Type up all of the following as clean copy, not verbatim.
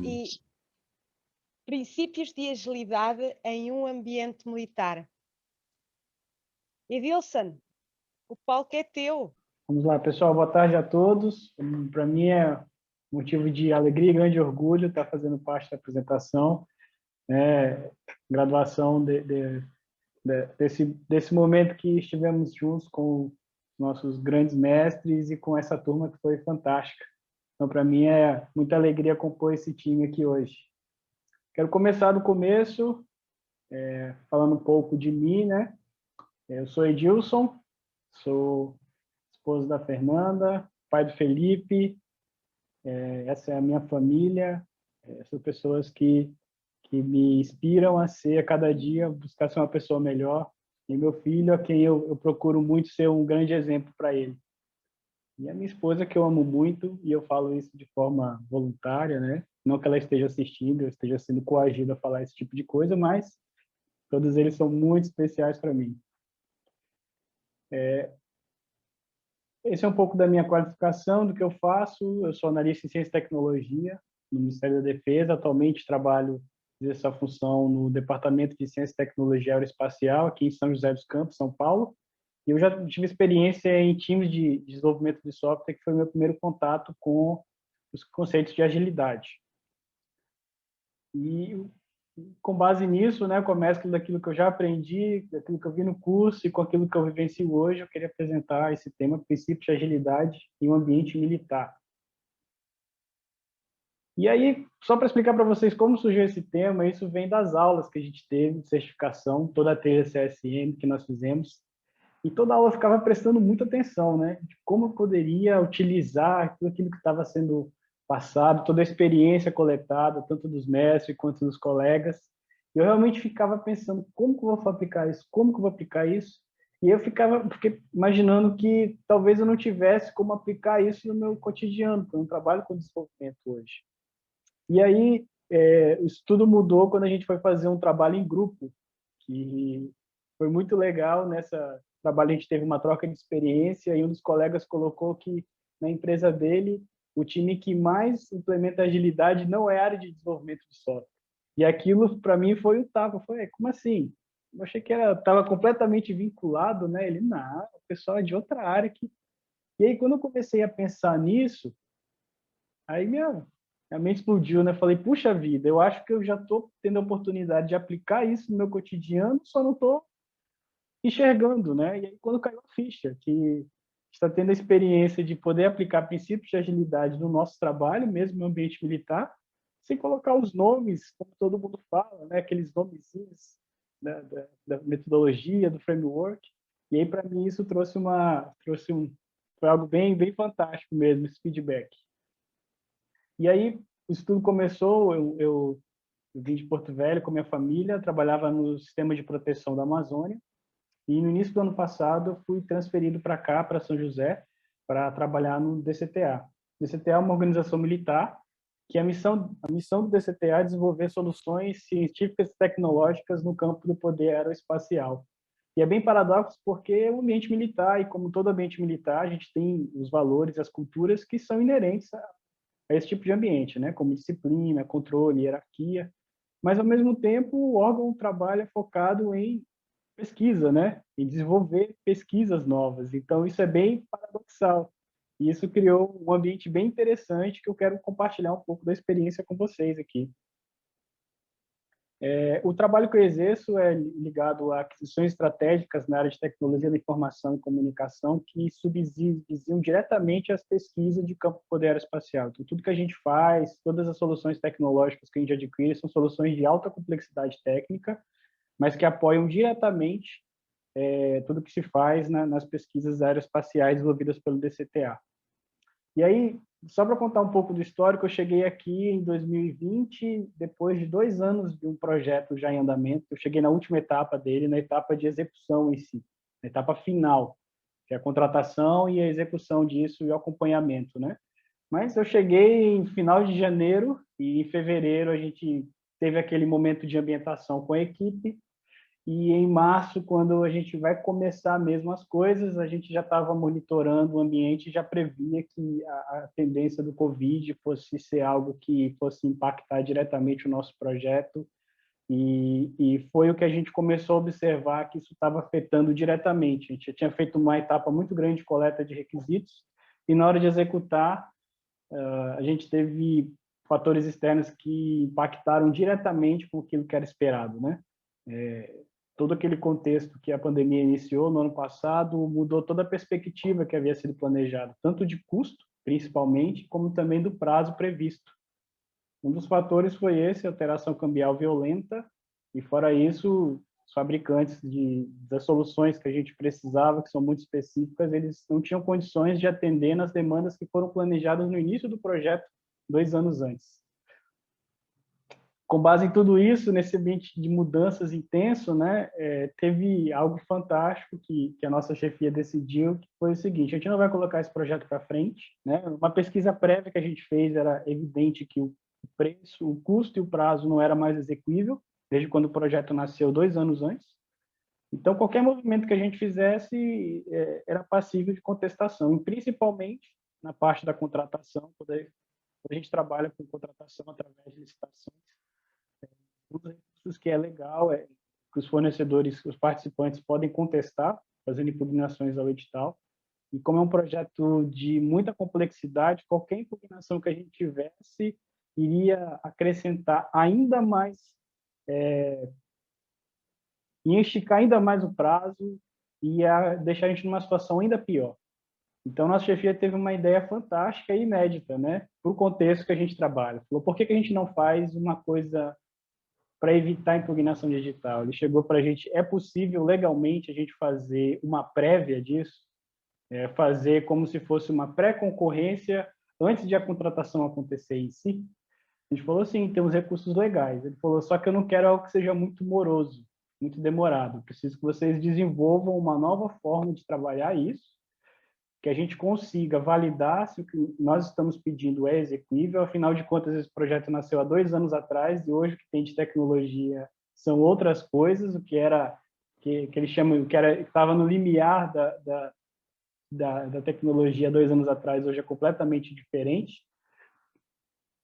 E princípios de agilidade em um ambiente militar. Edilson, o palco é teu. Vamos lá, pessoal. Boa tarde a todos. Para mim é motivo de alegria e grande orgulho estar fazendo parte da apresentação. Graduação desse momento que estivemos juntos com nossos grandes mestres e com essa turma que foi fantástica. Então, para mim é muita alegria compor esse time aqui hoje. Quero começar do começo, falando um pouco de mim, né? Eu sou Edilson, sou esposo da Fernanda, pai do Felipe, essa é a minha família, são pessoas que me inspiram a ser, a cada dia, buscar ser uma pessoa melhor, e meu filho, a quem eu procuro muito ser um grande exemplo para ele. E a minha esposa, que eu amo muito, e eu falo isso de forma voluntária, né? Não que ela esteja assistindo, eu esteja sendo coagida a falar esse tipo de coisa, mas todos eles são muito especiais para mim. Esse é um pouco da minha qualificação, do que eu faço. Eu sou analista em ciência e tecnologia no Ministério da Defesa. Atualmente trabalho essa função no Departamento de Ciência e Tecnologia Aeroespacial, aqui em São José dos Campos, São Paulo. E eu já tive experiência em times de desenvolvimento de software, que foi o meu primeiro contato com os conceitos de agilidade. E com base nisso, né, com a mescla daquilo que eu já aprendi, daquilo que eu vi no curso e com aquilo que eu vivencio hoje, eu queria apresentar esse tema, princípios de agilidade em um ambiente militar. E aí, só para explicar para vocês como surgiu esse tema, isso vem das aulas que a gente teve de certificação, toda a trilha CSM que nós fizemos, e toda aula eu ficava prestando muita atenção, né, de como eu poderia utilizar tudo aquilo que estava sendo passado, toda a experiência coletada, tanto dos mestres quanto dos colegas. Eu realmente ficava pensando, como que eu vou aplicar isso? Como que eu vou aplicar isso? E eu fiquei imaginando que talvez eu não tivesse como aplicar isso no meu cotidiano, porque eu não trabalho com desenvolvimento hoje. E aí, isso tudo mudou quando a gente foi fazer um trabalho em grupo, que foi muito legal. Nessa trabalho a gente teve uma troca de experiência e um dos colegas colocou que na empresa dele o time que mais implementa agilidade não é a área de desenvolvimento de software. E aquilo para mim foi o tapa. Foi, como assim? Eu achei que estava completamente vinculado, né? Ele, não, o pessoal é de outra área que... E aí quando eu comecei a pensar nisso, aí minha mente explodiu, né? Falei, puxa vida, eu acho que eu já estou tendo a oportunidade de aplicar isso no meu cotidiano, só não estou enxergando, né? E aí quando caiu a ficha, que está tendo a experiência de poder aplicar princípios de agilidade no nosso trabalho, mesmo no ambiente militar, sem colocar os nomes, como todo mundo fala, né? Aqueles nomezinhos da metodologia, do framework. E aí, para mim, isso foi algo bem fantástico mesmo, esse feedback. E aí, o estudo começou, eu vim de Porto Velho com minha família, trabalhava no sistema de proteção da Amazônia, e no início do ano passado eu fui transferido para cá, para São José, para trabalhar no DCTA. O DCTA é uma organização militar que a missão do DCTA é desenvolver soluções científicas e tecnológicas no campo do poder aeroespacial. E é bem paradoxo porque é um ambiente militar, e como todo ambiente militar, a gente tem os valores, as culturas que são inerentes a esse tipo de ambiente, né? Como disciplina, controle, hierarquia. Mas, ao mesmo tempo, o órgão trabalha focado em pesquisa, né? Em desenvolver pesquisas novas. Então, isso é bem paradoxal. E isso criou um ambiente bem interessante que eu quero compartilhar um pouco da experiência com vocês aqui. O trabalho que eu exerço é ligado a aquisições estratégicas na área de tecnologia da informação e comunicação que subsidiam diretamente as pesquisas de campo do poder aeroespacial. Então, tudo que a gente faz, todas as soluções tecnológicas que a gente adquire são soluções de alta complexidade técnica, mas que apoiam diretamente tudo que se faz nas pesquisas aeroespaciais desenvolvidas pelo DCTA. E aí, só para contar um pouco do histórico, eu cheguei aqui em 2020, depois de 2 anos de um projeto já em andamento. Eu cheguei na última etapa dele, na etapa de execução em si, na etapa final, que é a contratação e a execução disso e o acompanhamento, né? Mas eu cheguei em final de janeiro e em fevereiro a gente teve aquele momento de ambientação com a equipe. E em março, quando a gente vai começar mesmo as coisas, a gente já estava monitorando o ambiente e já previa que a tendência do Covid fosse ser algo que fosse impactar diretamente o nosso projeto. E foi o que a gente começou a observar que isso estava afetando diretamente. A gente já tinha feito uma etapa muito grande de coleta de requisitos e na hora de executar, a gente teve fatores externos que impactaram diretamente com aquilo que era esperado, né? Todo aquele contexto que a pandemia iniciou no ano passado mudou toda a perspectiva que havia sido planejada, tanto de custo, principalmente, como também do prazo previsto. Um dos fatores foi esse, a alteração cambial violenta, e fora isso, os fabricantes das soluções que a gente precisava, que são muito específicas, eles não tinham condições de atender nas demandas que foram planejadas no início do projeto, 2 anos antes. Com base em tudo isso, nesse ambiente de mudanças intenso, né, teve algo fantástico que a nossa chefia decidiu, que foi o seguinte: a gente não vai colocar esse projeto para frente, né? Uma pesquisa prévia que a gente fez era evidente que o preço, o custo e o prazo não era mais execuível, desde quando o projeto nasceu 2 anos antes. Então, qualquer movimento que a gente fizesse era passível de contestação, e principalmente na parte da contratação, quando a gente trabalha com contratação através de licitações. Um dos recursos que é legal é que os fornecedores, os participantes podem contestar, fazendo impugnações ao edital. E como é um projeto de muita complexidade, qualquer impugnação que a gente tivesse iria acrescentar ainda mais, ia esticar ainda mais o prazo, ia deixar a gente numa situação ainda pior. Então, nossa chefia teve uma ideia fantástica e inédita, né, para o contexto que a gente trabalha. Falou: por que a gente não faz uma coisa para evitar a impugnação digital? Ele chegou para a gente: é possível legalmente a gente fazer uma prévia disso, fazer como se fosse uma pré-concorrência antes de a contratação acontecer em si? A gente falou: sim, temos recursos legais. Ele falou: só que eu não quero algo que seja muito moroso, muito demorado. Eu preciso que vocês desenvolvam uma nova forma de trabalhar isso, que a gente consiga validar se o que nós estamos pedindo é execuível. Afinal de contas, esse projeto nasceu há 2 anos atrás e hoje o que tem de tecnologia são outras coisas. O que era que eles chamam, que estava no limiar da tecnologia 2 anos atrás, hoje é completamente diferente.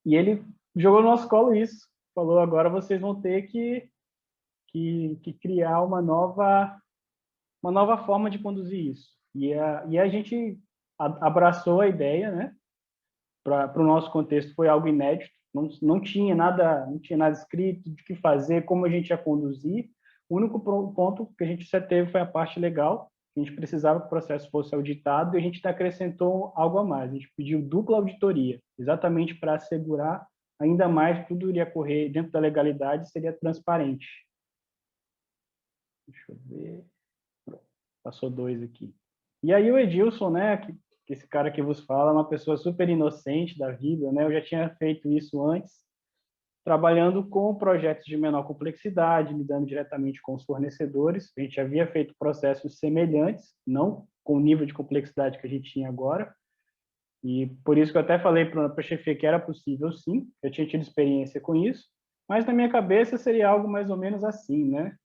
E ele jogou no nosso colo isso. Falou: agora vocês vão ter que criar uma nova forma de conduzir isso. E a gente abraçou a ideia, né? Para o nosso contexto foi algo inédito, não tinha nada escrito de que fazer, como a gente ia conduzir. O único ponto que a gente só teve foi a parte legal. A gente precisava que o processo fosse auditado, e a gente acrescentou algo a mais. A gente pediu dupla auditoria, exatamente para assegurar ainda mais que tudo iria correr dentro da legalidade e seria transparente. Deixa eu ver. Passou 2 aqui. E aí o Edilson, né, que esse cara que vos fala, é uma pessoa super inocente da vida, né? Eu já tinha feito isso antes, trabalhando com projetos de menor complexidade, lidando diretamente com os fornecedores. A gente havia feito processos semelhantes, não com o nível de complexidade que a gente tinha agora. E por isso que eu até falei para a chefia que era possível, sim. Eu tinha tido experiência com isso, mas na minha cabeça seria algo mais ou menos assim, né?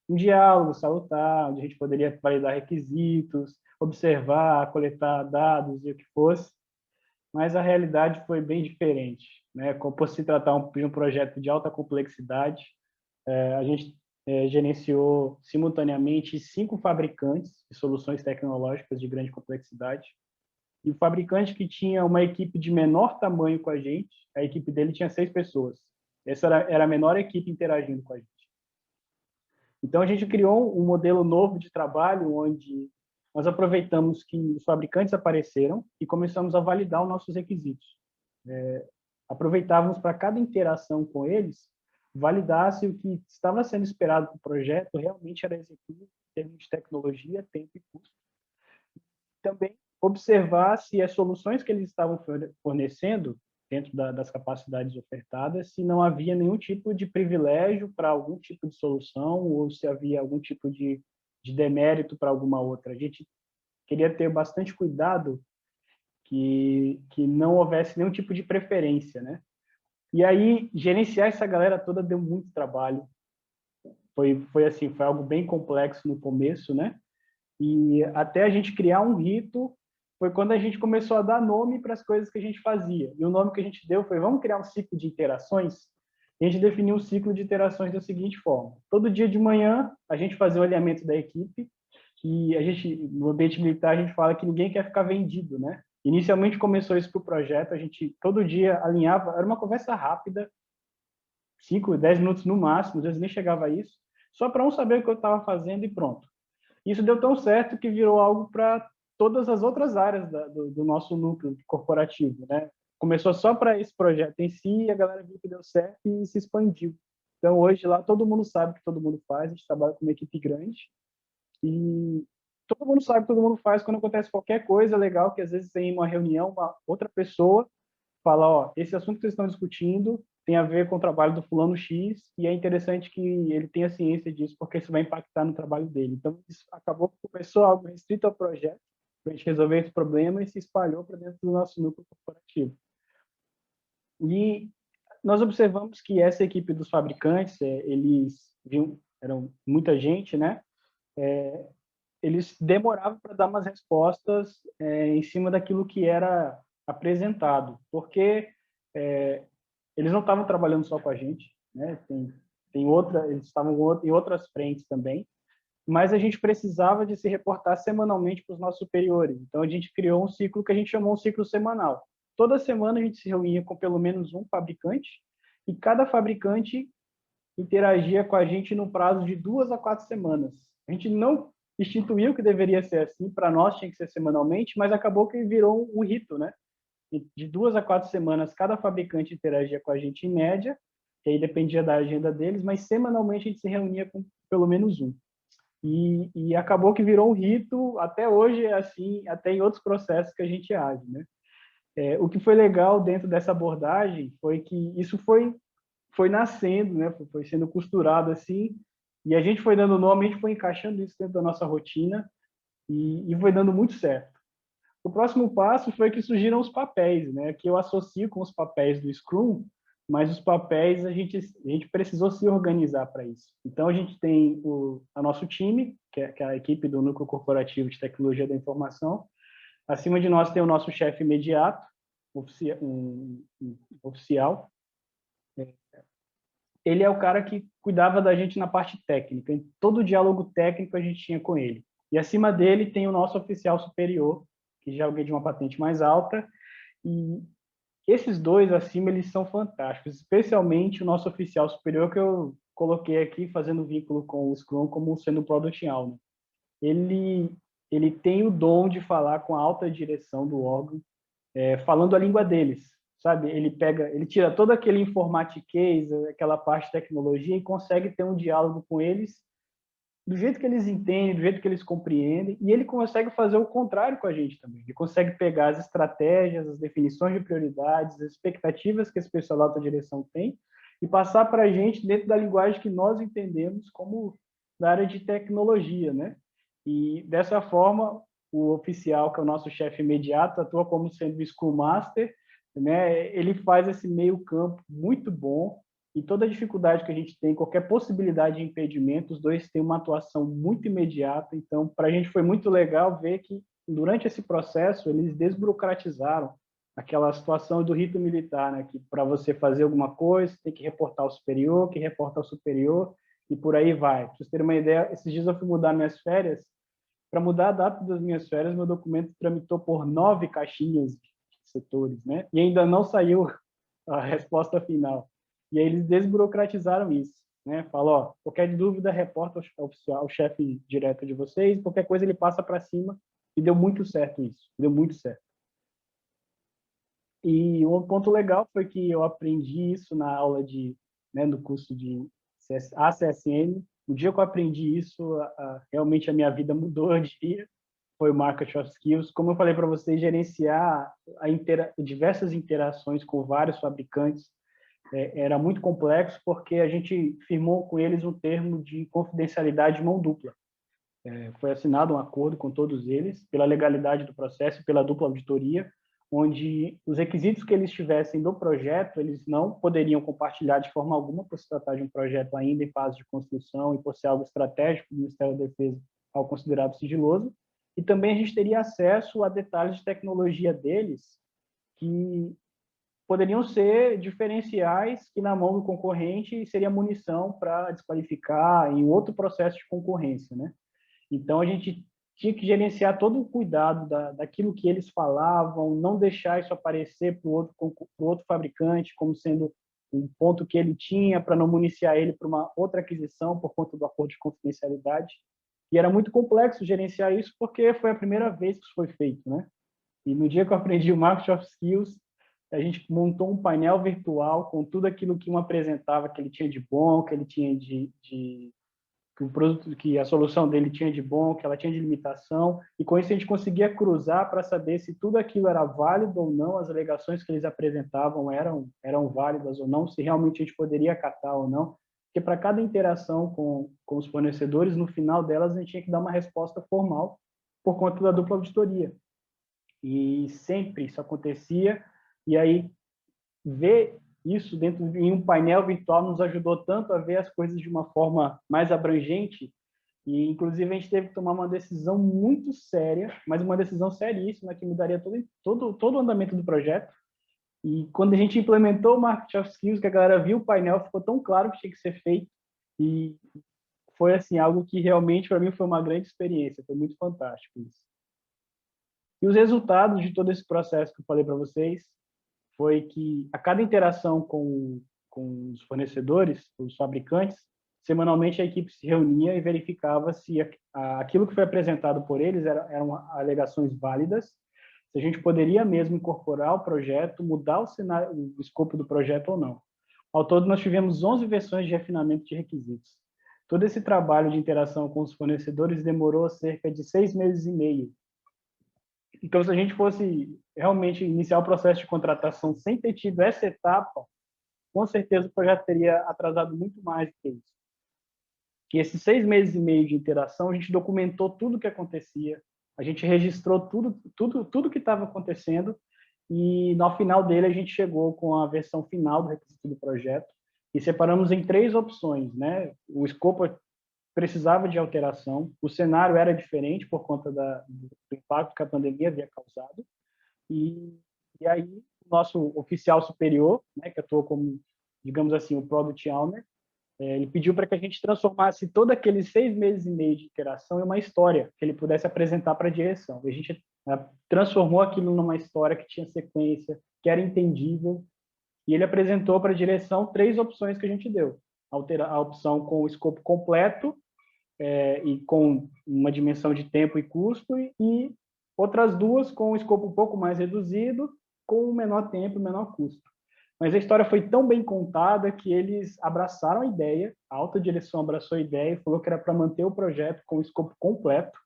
Um diálogo salutar, onde a gente poderia validar requisitos, observar, coletar dados e o que fosse. Mas a realidade foi bem diferente, né? Por se tratar de um projeto de alta complexidade, a gente gerenciou simultaneamente 5 fabricantes de soluções tecnológicas de grande complexidade. E o fabricante que tinha uma equipe de menor tamanho com a gente, a equipe dele tinha 6 pessoas. Essa era a menor equipe interagindo com a gente. Então, a gente criou um modelo novo de trabalho, onde nós aproveitamos que os fabricantes apareceram e começamos a validar os nossos requisitos. Aproveitávamos para cada interação com eles, validar se o que estava sendo esperado para o projeto realmente era executível em termos de tecnologia, tempo e custo. Também observar se as soluções que eles estavam fornecendo, dentro das capacidades ofertadas, se não havia nenhum tipo de privilégio para algum tipo de solução ou se havia algum tipo de demérito para alguma outra. A gente queria ter bastante cuidado que não houvesse nenhum tipo de preferência, né? E aí, gerenciar essa galera toda deu muito trabalho. foi assim, foi algo bem complexo no começo, né? E até a gente criar um rito foi quando a gente começou a dar nome para as coisas que a gente fazia. E o nome que a gente deu foi: vamos criar um ciclo de interações? E a gente definiu um ciclo de interações da seguinte forma: todo dia de manhã a gente fazia o alinhamento da equipe, e a gente, no ambiente militar, a gente fala que ninguém quer ficar vendido, né? Inicialmente começou isso para o projeto, a gente todo dia alinhava, era uma conversa rápida, 5, 10 minutos no máximo, às vezes nem chegava a isso, só para um saber o que eu estava fazendo e pronto. Isso deu tão certo que virou algo para todas as outras áreas do nosso núcleo corporativo, né? Começou só para esse projeto em si, e a galera viu que deu certo e se expandiu. Então, hoje lá, todo mundo sabe o que todo mundo faz, a gente trabalha com uma equipe grande, e todo mundo sabe o que todo mundo faz quando acontece qualquer coisa legal, que às vezes tem uma reunião, uma outra pessoa fala: ó, esse assunto que vocês estão discutindo tem a ver com o trabalho do fulano X, e é interessante que ele tenha ciência disso, porque isso vai impactar no trabalho dele. Então, isso acabou que começou algo restrito ao projeto, para a gente resolver esse problema, e se espalhou para dentro do nosso núcleo corporativo. E nós observamos que essa equipe dos fabricantes, eles viam, eram muita gente, né? Eles demoravam para dar umas respostas em cima daquilo que era apresentado, porque eles não estavam trabalhando só com a gente, né? Eles estavam em outras frentes também, mas a gente precisava de se reportar semanalmente para os nossos superiores. Então a gente criou um ciclo que a gente chamou um ciclo semanal. Toda semana a gente se reunia com pelo menos um fabricante, e cada fabricante interagia com a gente no prazo de 2 a 4 semanas. A gente não instituiu que deveria ser assim, para nós tinha que ser semanalmente, mas acabou que virou um rito, né? De 2 a 4 semanas, cada fabricante interagia com a gente em média, que aí dependia da agenda deles, mas semanalmente a gente se reunia com pelo menos um. E acabou que virou um rito, até hoje é assim, até em outros processos que a gente age, né? O que foi legal dentro dessa abordagem foi que isso foi nascendo, né? Foi sendo costurado assim, e a gente foi dando nome, a gente foi encaixando isso dentro da nossa rotina, e foi dando muito certo. O próximo passo foi que surgiram os papéis, né? Que eu associo com os papéis do Scrum, mas os papéis a gente precisou se organizar para isso. Então a gente tem a nosso time, que é a equipe do Núcleo Corporativo de Tecnologia da Informação. Acima de nós tem o nosso chefe imediato, oficial. Ele é o cara que cuidava da gente na parte técnica. Em todo o diálogo técnico a gente tinha com ele. E acima dele tem o nosso oficial superior, que já é alguém de uma patente mais alta. E esses dois acima, eles são fantásticos, especialmente o nosso oficial superior, que eu coloquei aqui fazendo vínculo com o Scrum como sendo o Product Owner. Ele tem o dom de falar com a alta direção do órgão, falando a língua deles, sabe? Ele tira todo aquele informatiquez, aquela parte de tecnologia, e consegue ter um diálogo com eles do jeito que eles entendem, do jeito que eles compreendem, e ele consegue fazer o contrário com a gente também. Ele consegue pegar as estratégias, as definições de prioridades, as expectativas que esse pessoal da alta direção tem, e passar para a gente dentro da linguagem que nós entendemos como da área de tecnologia, né? E dessa forma, o oficial, que é o nosso chefe imediato, atua como sendo o Scrum Master, né? Ele faz esse meio campo muito bom, e toda a dificuldade que a gente tem, qualquer possibilidade de impedimento, os dois têm uma atuação muito imediata. Então, para a gente foi muito legal ver que, durante esse processo, eles desburocratizaram aquela situação do rito militar, né? Que para você fazer alguma coisa, tem que reportar ao superior, que reporta ao superior, e por aí vai. Para vocês terem uma ideia, esses dias eu fui mudar minhas férias. Para mudar a data das minhas férias, meu documento tramitou por 9 caixinhas de setores, né? E ainda não saiu a resposta final. E aí eles desburocratizaram isso, né? Falou: ó, qualquer dúvida, reporta ao oficial, ao chefe direto de vocês, qualquer coisa ele passa para cima, e deu muito certo isso, deu muito certo. E um ponto legal foi que eu aprendi isso na aula no curso de ACSM. O dia que eu aprendi isso, realmente a minha vida mudou, eu diria. Foi o Market of Skills. Como eu falei para vocês, gerenciar diversas interações com vários fabricantes era muito complexo, porque a gente firmou com eles um termo de confidencialidade de mão dupla. Foi assinado um acordo com todos eles, pela legalidade do processo e pela dupla auditoria, onde os requisitos que eles tivessem do projeto, eles não poderiam compartilhar de forma alguma, por se tratar de um projeto ainda em fase de construção e por ser algo estratégico do Ministério da Defesa, algo considerado sigiloso. E também a gente teria acesso a detalhes de tecnologia deles que poderiam ser diferenciais que na mão do concorrente seria munição para desqualificar em outro processo de concorrência, né? Então a gente tinha que gerenciar todo o cuidado daquilo que eles falavam, não deixar isso aparecer para o outro fabricante como sendo um ponto que ele tinha para não municiar ele para uma outra aquisição por conta do acordo de confidencialidade. E era muito complexo gerenciar isso porque foi a primeira vez que isso foi feito, né? E no dia que eu aprendi o Marketing of Skills, a gente montou um painel virtual com tudo aquilo que um apresentava que ele tinha de bom, que ele tinha que o produto, que a solução dele tinha de bom, que ela tinha de limitação, e com isso a gente conseguia cruzar para saber se tudo aquilo era válido ou não, as alegações que eles apresentavam eram válidas ou não, se realmente a gente poderia acatar ou não, porque para cada interação com os fornecedores, no final delas a gente tinha que dar uma resposta formal por conta da dupla auditoria. E sempre isso acontecia, e aí ver isso dentro de um painel virtual nos ajudou tanto a ver as coisas de uma forma mais abrangente, e inclusive a gente teve que tomar uma decisão muito séria, mas uma decisão seríssima que mudaria todo o andamento do projeto. E quando a gente implementou o Marketing of Skills, que a galera viu o painel, ficou tão claro que tinha que ser feito, e foi assim algo que realmente para mim foi uma grande experiência, foi muito fantástico isso. E os resultados de todo esse processo que eu falei para vocês foi que a cada interação com os fornecedores, os fabricantes, semanalmente a equipe se reunia e verificava se aquilo que foi apresentado por eles eram alegações válidas, se a gente poderia mesmo incorporar o projeto, mudar o cenário, o escopo do projeto ou não. Ao todo, nós tivemos 11 versões de refinamento de requisitos. Todo esse trabalho de interação com os fornecedores demorou cerca de 6 meses e meio. Então, se a gente fosse realmente iniciar o processo de contratação sem ter tido essa etapa, com certeza o projeto teria atrasado muito mais do que isso. E esses 6 meses e meio de interação, a gente documentou tudo o que acontecia, a gente registrou tudo que estava acontecendo, e no final dele a gente chegou com a versão final do requisito do projeto e separamos em 3 opções, né? O escopo precisava de alteração, o cenário era diferente por conta do impacto que a pandemia havia causado, e aí o nosso oficial superior, né, que atuou como, digamos assim, o Product Owner, ele pediu para que a gente transformasse todos aqueles 6 meses e meio de interação em uma história que ele pudesse apresentar para a direção. A gente transformou aquilo numa história que tinha sequência, que era entendível, e ele apresentou para a direção 3 opções que a gente deu. A opção com o escopo completo, e com uma dimensão de tempo e custo, e outras 2 com um escopo um pouco mais reduzido, com menor tempo e menor custo. Mas a história foi tão bem contada que eles abraçaram a ideia, a alta direção abraçou a ideia e falou que era para manter o projeto com o escopo completo,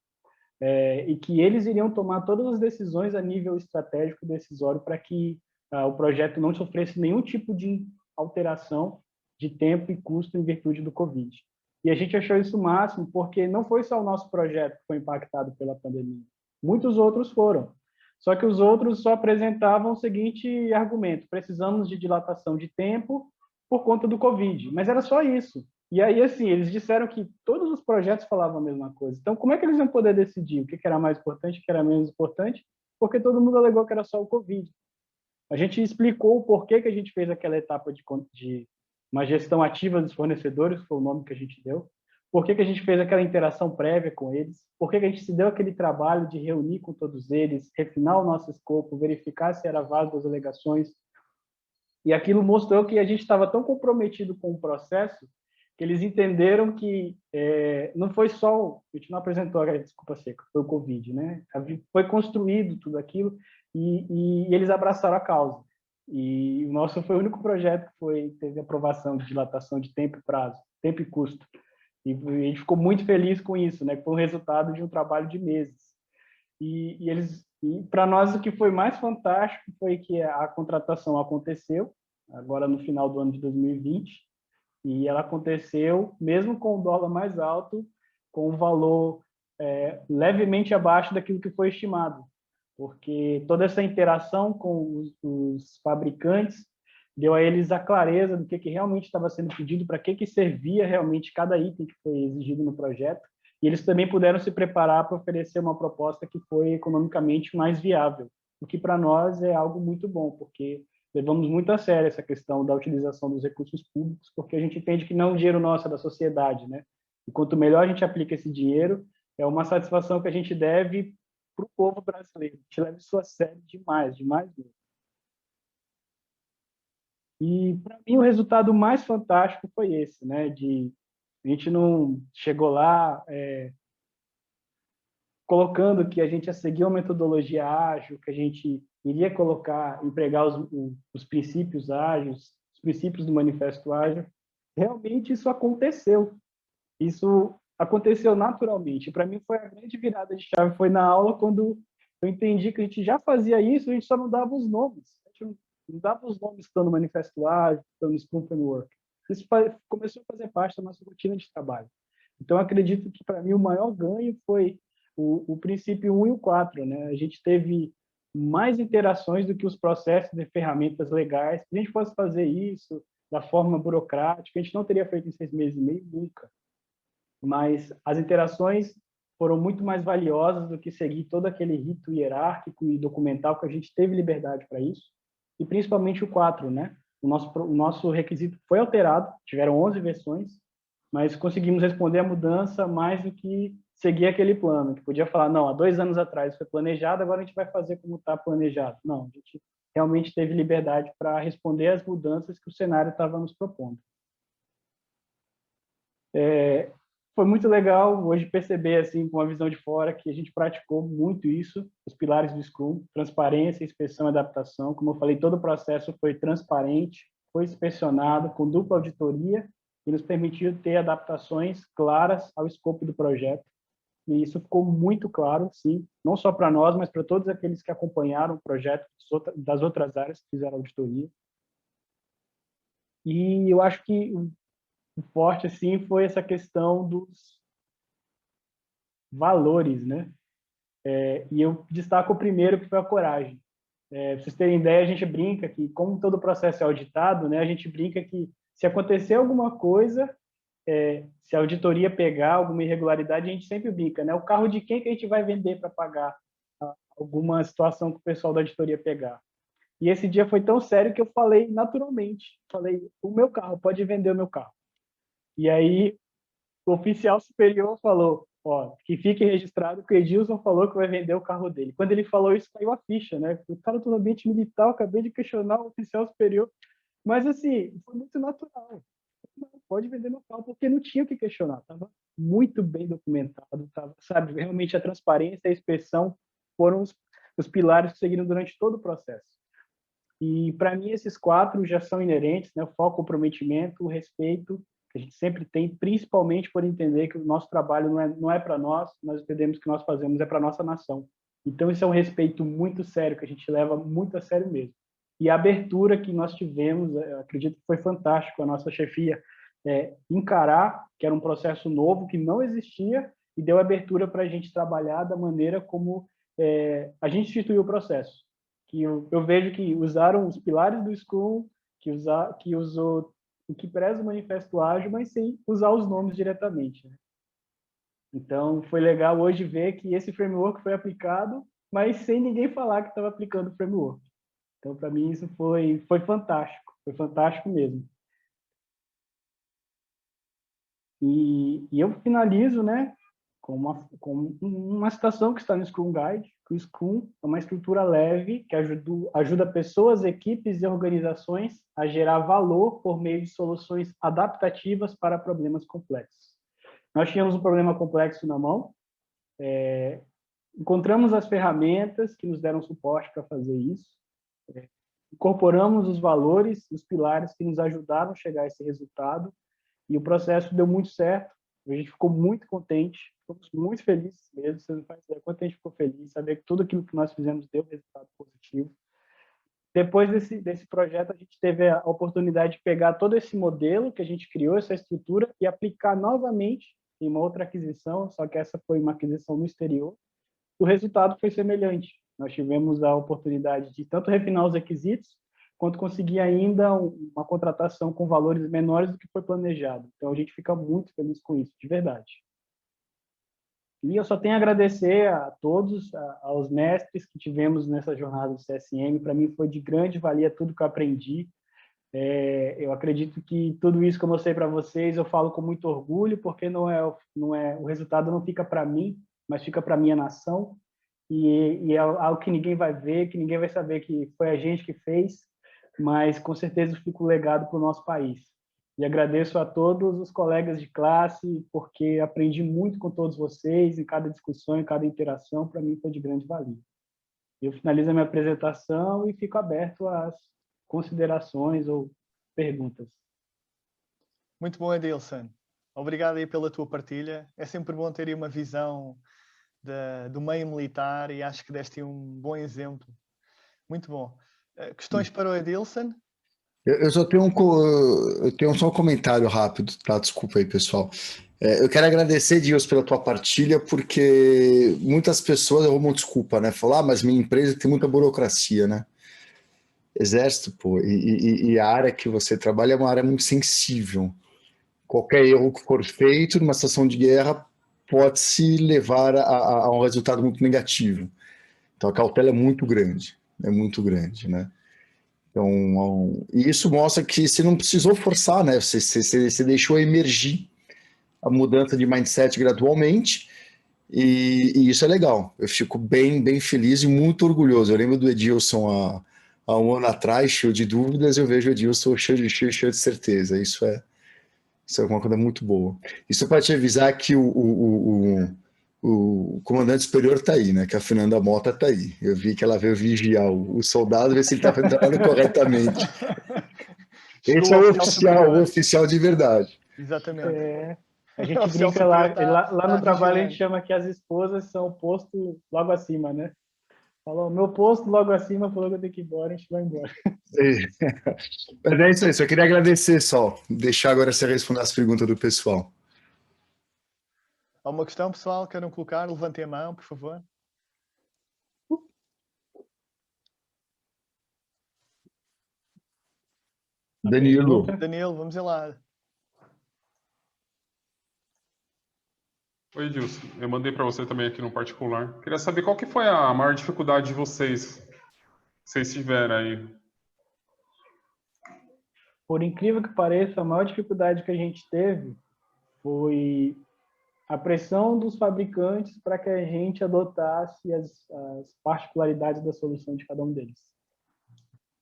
e que eles iriam tomar todas as decisões a nível estratégico decisório para que o projeto não sofresse nenhum tipo de alteração de tempo e custo em virtude do Covid. E a gente achou isso o máximo porque não foi só o nosso projeto que foi impactado pela pandemia. Muitos outros foram. Só que os outros só apresentavam o seguinte argumento: precisamos de dilatação de tempo por conta do Covid. Mas era só isso. E aí, assim, eles disseram que todos os projetos falavam a mesma coisa. Então, como é que eles iam poder decidir o que era mais importante, o que era menos importante? Porque todo mundo alegou que era só o Covid. A gente explicou o porquê que a gente fez aquela etapa de uma gestão ativa dos fornecedores, que foi o nome que a gente deu, por que a gente fez aquela interação prévia com eles, por que a gente se deu aquele trabalho de reunir com todos eles, refinar o nosso escopo, verificar se era válido as alegações. E aquilo mostrou que a gente estava tão comprometido com o processo que eles entenderam que não foi só, a gente não apresentou a desculpa seca, foi o Covid, né? Foi construído tudo aquilo e eles abraçaram a causa. E o nosso foi o único projeto que teve aprovação de dilatação de tempo e prazo, tempo e custo. E a gente ficou muito feliz com isso, né? Foi um resultado de um trabalho de meses. E para nós, o que foi mais fantástico foi que a contratação aconteceu, agora no final do ano de 2020, e ela aconteceu mesmo com o dólar mais alto, com um valor levemente abaixo daquilo que foi estimado. porque toda essa interação com os fabricantes deu a eles a clareza do que realmente estava sendo pedido, para que servia realmente cada item que foi exigido no projeto, e eles também puderam se preparar para oferecer uma proposta que foi economicamente mais viável, o que para nós é algo muito bom, porque levamos muito a sério essa questão da utilização dos recursos públicos, porque a gente entende que não é um dinheiro nosso, é da sociedade, né? E quanto melhor a gente aplica esse dinheiro, é uma satisfação que a gente deve para o povo brasileiro. A gente leva isso a sério demais, demais mesmo. E para mim o resultado mais fantástico foi esse, né? A gente não chegou lá colocando que a gente ia seguir uma metodologia ágil, que a gente iria empregar os princípios ágeis, os princípios do manifesto ágil. Realmente isso aconteceu. Isso aconteceu naturalmente. Para mim foi a grande virada de chave, foi na aula quando eu entendi que a gente já fazia isso, a gente só não dava os nomes. A gente não dava os nomes que estão no manifesto ágil, que estão no Scrum Framework. Isso começou a fazer parte da nossa rotina de trabalho. Então, acredito que, para mim, o maior ganho foi o princípio 1 e o 4. Né? A gente teve mais interações do que os processos de ferramentas legais. Se a gente fosse fazer isso da forma burocrática, a gente não teria feito em 6 meses e meio, nunca. Mas as interações foram muito mais valiosas do que seguir todo aquele rito hierárquico e documental, que a gente teve liberdade para isso. E principalmente o 4, né? O nosso requisito foi alterado, tiveram 11 versões, mas conseguimos responder a mudança mais do que seguir aquele plano, que podia falar, não, há 2 anos atrás foi planejado, agora a gente vai fazer como está planejado. Não, a gente realmente teve liberdade para responder às mudanças que o cenário estava nos propondo. Foi muito legal hoje perceber, assim, com uma visão de fora, que a gente praticou muito isso, os pilares do Scrum, transparência, inspeção e adaptação. Como eu falei, todo o processo foi transparente, foi inspecionado com dupla auditoria e nos permitiu ter adaptações claras ao escopo do projeto. E isso ficou muito claro, sim, não só para nós, mas para todos aqueles que acompanharam o projeto das outras áreas que fizeram auditoria. E eu acho que o forte assim foi essa questão dos valores, né? E eu destaco o primeiro, que foi a coragem. Para vocês terem ideia, a gente brinca que, como todo o processo é auditado, né, a gente brinca que se acontecer alguma coisa, se a auditoria pegar alguma irregularidade, a gente sempre brinca, né? O carro de quem que a gente vai vender para pagar alguma situação que o pessoal da auditoria pegar? E esse dia foi tão sério que eu falei naturalmente, falei, o meu carro, pode vender o meu carro. E aí o oficial superior falou, ó, que fique registrado que o Edilson falou que vai vender o carro dele. Quando ele falou isso, caiu a ficha, né? O cara tá no ambiente militar, eu acabei de questionar o oficial superior. Mas, assim, foi muito natural. Não, pode vender meu carro, porque não tinha o que questionar. Estava muito bem documentado, tava, sabe? Realmente a transparência e a inspeção foram os pilares que seguiram durante todo o processo. E, para mim, esses 4 já são inerentes, né? O foco, o comprometimento, o respeito, que a gente sempre tem, principalmente por entender que o nosso trabalho não é para nós entendemos que nós fazemos é para a nossa nação. Então, isso é um respeito muito sério, que a gente leva muito a sério mesmo. E a abertura que nós tivemos, acredito que foi fantástico, a nossa chefia encarar que era um processo novo, que não existia, e deu abertura para a gente trabalhar da maneira como a gente instituiu o processo. Que eu vejo que usaram os pilares do Scrum, que usou o que preza o manifesto ágil, mas sem usar os nomes diretamente. Né? Então, foi legal hoje ver que esse framework foi aplicado, mas sem ninguém falar que estava aplicando o framework. Então, para mim, isso foi fantástico mesmo. E eu finalizo, né, com uma citação que está no Scrum Guide, que o Scrum é uma estrutura leve que ajuda pessoas, equipes e organizações a gerar valor por meio de soluções adaptativas para problemas complexos. Nós tínhamos um problema complexo na mão, encontramos as ferramentas que nos deram suporte para fazer isso, incorporamos os valores, os pilares que nos ajudaram a chegar a esse resultado, e o processo deu muito certo. A gente ficou muito contente, ficamos muito felizes mesmo. Você não faz ideia quanto a gente ficou feliz, saber que tudo aquilo que nós fizemos deu resultado positivo. Depois desse projeto, a gente teve a oportunidade de pegar todo esse modelo que a gente criou, essa estrutura, e aplicar novamente em uma outra aquisição, só que essa foi uma aquisição no exterior. O resultado foi semelhante. Nós tivemos a oportunidade de tanto refinar os requisitos, quanto conseguir ainda uma contratação com valores menores do que foi planejado. Então, a gente fica muito feliz com isso, de verdade. E eu só tenho a agradecer a todos, aos mestres que tivemos nessa jornada do CSM. Para mim foi de grande valia tudo que eu aprendi. Eu acredito que tudo isso que eu mostrei para vocês, eu falo com muito orgulho, porque o resultado não fica para mim, mas fica para a minha nação. E é algo que ninguém vai ver, que ninguém vai saber que foi a gente que fez, mas com certeza fica o legado para o nosso país. E agradeço a todos os colegas de classe, porque aprendi muito com todos vocês, em cada discussão, em cada interação, para mim foi de grande valia. Eu finalizo a minha apresentação e fico aberto às considerações ou perguntas. Muito bom, Adilson. Obrigado aí pela tua partilha. É sempre bom ter aí uma visão do meio militar e acho que deste um bom exemplo. Muito bom. Questões para o Adilson? Eu só tenho eu tenho só um comentário rápido, tá? Desculpa aí, pessoal. Eu quero agradecer, Dios, pela tua partilha, porque muitas pessoas arrumam desculpa, né? Falar, mas minha empresa tem muita burocracia, né? Exército, pô, e a área que você trabalha é uma área muito sensível. Qualquer erro que for feito numa situação de guerra pode se levar a um resultado muito negativo. Então a cautela é muito grande, né? Então, e isso mostra que você não precisou forçar, né? Você deixou emergir a mudança de mindset gradualmente, e isso é legal. Eu fico bem feliz e muito orgulhoso. Eu lembro do Edilson há um ano atrás, cheio de dúvidas, eu vejo o Edilson cheio de certeza. Isso é uma coisa muito boa. Isso para te avisar que o comandante superior está aí, né? Que a Fernanda Mota está aí. Eu vi que ela veio vigiar o soldado, ver se ele está fazendo o trabalho corretamente. Esse é o oficial de verdade. Exatamente. A gente brinca lá no trabalho, a gente chama que as esposas são o posto logo acima, né? Falou, meu posto logo acima falou que eu tenho que ir embora, a gente vai embora. Mas é isso aí, só queria agradecer só. Deixar agora você responder as perguntas do pessoal. Alguma questão, pessoal? Queiram colocar? Levantem a mão, por favor. Danilo, Vamos lá. Oi, Edilson. Eu mandei para você também aqui no particular. Queria saber qual que foi a maior dificuldade de vocês, que vocês tiveram aí. Por incrível que pareça, a maior dificuldade que a gente teve foi a pressão dos fabricantes para que a gente adotasse as particularidades da solução de cada um deles.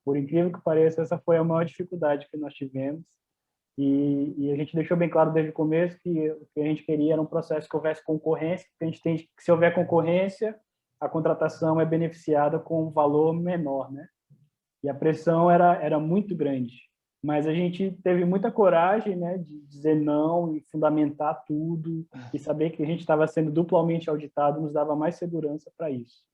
Por incrível que pareça, essa foi a maior dificuldade que nós tivemos. E a gente deixou bem claro desde o começo que o que a gente queria era um processo que houvesse concorrência, porque a gente tem que, se houver concorrência, a contratação é beneficiada com um valor menor, né? E a pressão era muito grande. Mas a gente teve muita coragem, né, de dizer não e fundamentar tudo e saber que a gente estava sendo duplamente auditado nos dava mais segurança para isso.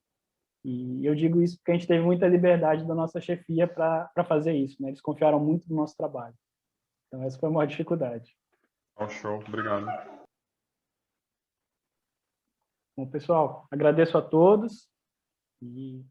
E eu digo isso porque a gente teve muita liberdade da nossa chefia para fazer isso, né? Eles confiaram muito no nosso trabalho. Então, essa foi a maior dificuldade. Oh, show, obrigado. Bom, pessoal, agradeço a todos e